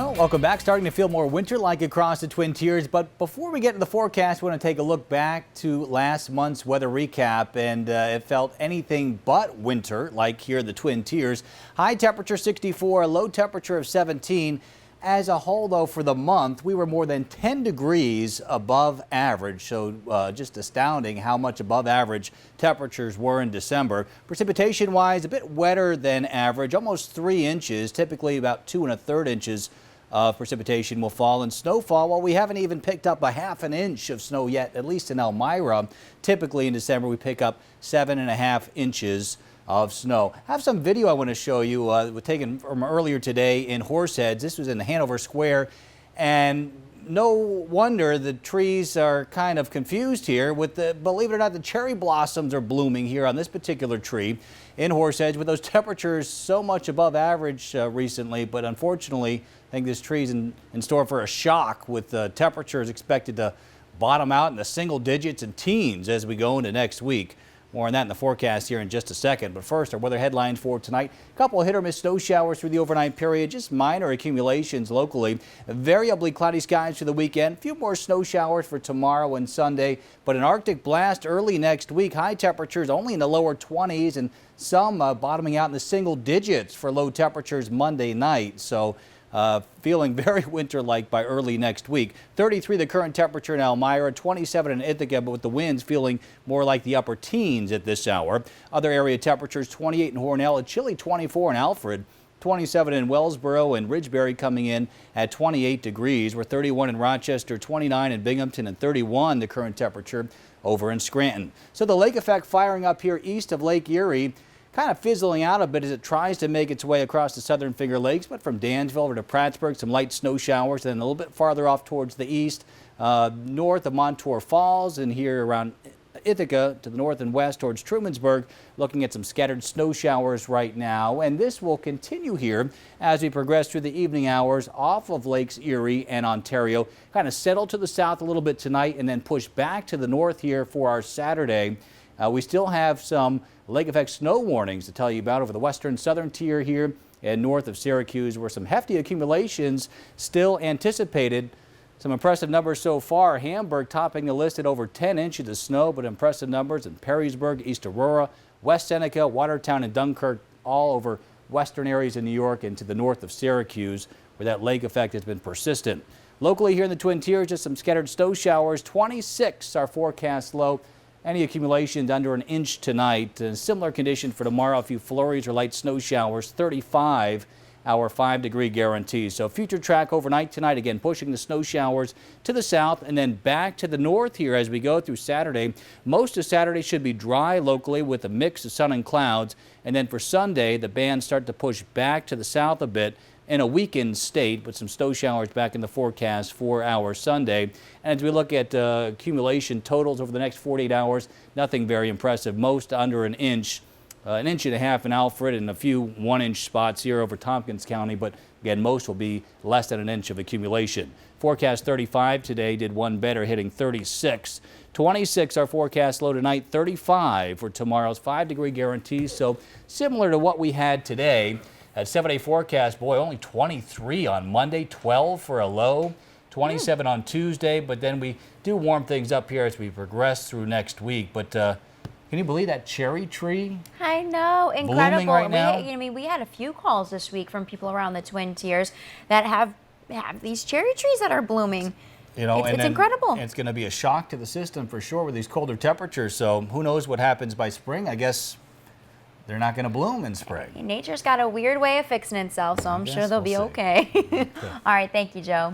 Well, welcome back. Starting to feel more winter-like across the Twin Tiers. But before we get to the forecast, we want to take a look back to last month's weather recap. And it felt anything but winter, like here in the Twin Tiers. High temperature 64, a low temperature of 17. As a whole, though, for the month, we were more than 10 degrees above average. So just astounding how much above average temperatures were in December. Precipitation-wise, a bit wetter than average, almost 3 inches, typically about 2 1/3 inches of precipitation will fall. And snowfall, well, we haven't even picked up a ½ an inch of snow yet, at least in Elmira. Typically in December, we pick up 7½ inches of snow. I have some video I want to show you taken from earlier today in Horseheads. This was in Hanover Square, and no wonder the trees are kind of confused here with the, believe it or not, the cherry blossoms are blooming here on this particular tree in Horseheads with those temperatures so much above average recently. But unfortunately, I think this tree's in store for a shock with temperatures expected to bottom out in the single digits and teens as we go into next week. More on that in the forecast here in just a second. But first, our weather headlines for tonight. A couple of hit or miss snow showers through the overnight period, just minor accumulations locally. Variably cloudy skies for the weekend. A few more snow showers for tomorrow and Sunday. But an Arctic blast early next week. High temperatures only in the lower 20s and some bottoming out in the single digits for low temperatures Monday night. So feeling very winter-like by early next week. 33 the current temperature in Elmira, 27 in Ithaca, but with the winds feeling more like the upper teens at this hour. Other area temperatures 28 in Hornell, a chilly 24 in Alfred, 27 in Wellsboro, and Ridgebury coming in at 28 degrees. We're 31 in Rochester, 29 in Binghamton, and 31 the current temperature over in Scranton. So the lake effect firing up here east of Lake Erie, kind of fizzling out a bit as it tries to make its way across the southern Finger Lakes. But from Dansville over to Prattsburg, some light snow showers. Then a little bit farther off towards the east, north of Montour Falls, and here around Ithaca to the north and west towards Trumansburg, looking at some scattered snow showers right now. And this will continue here as we progress through the evening hours off of Lakes Erie and Ontario. Kind of settle to the south a little bit tonight and then push back to the north here for our Saturday. We still have some lake effect snow warnings to tell you about over the western southern tier here and north of Syracuse, where some hefty accumulations still anticipated. Some impressive numbers so far. Hamburg topping the list at over 10 inches of snow, but impressive numbers in Perrysburg, East Aurora, West Seneca, Watertown, and Dunkirk, all over western areas in New York and to the north of Syracuse, where that lake effect has been persistent. Locally here in the Twin Tiers, just some scattered snow showers. 26 our forecast low. Any accumulations under an inch tonight. Similar condition for tomorrow. A few flurries or light snow showers. 35 our 5-degree guarantee. So future track overnight tonight, again pushing the snow showers to the south and then back to the north here as we go through Saturday. Most of Saturday should be dry locally with a mix of sun and clouds. And then for Sunday, the bands start to push back to the south a bit in a weakened state, but some snow showers back in the forecast for our Sunday. And as we look at accumulation totals over the next 48 hours, nothing very impressive. Most under an inch and a half in Alfred, and a few 1-inch spots here over Tompkins County. But again, most will be less than an inch of accumulation. Forecast 35 today, did one better, hitting 36. 26 our forecast low tonight, 35 for tomorrow's 5-degree guarantee. So similar to what we had today. At 7-day forecast, boy, only 23 on Monday, 12 for a low, 27 on Tuesday. But then we do warm things up here as we progress through next week. But can you believe that cherry tree? I know, incredible. Right now? We had a few calls this week from people around the Twin Tiers that have these cherry trees that are blooming. You know, it's incredible. It's going to be a shock to the system for sure with these colder temperatures. So who knows what happens by spring? I guess they're not going to bloom in spring. Nature's got a weird way of fixing itself, so I'm sure they'll be okay. All right, thank you, Joe.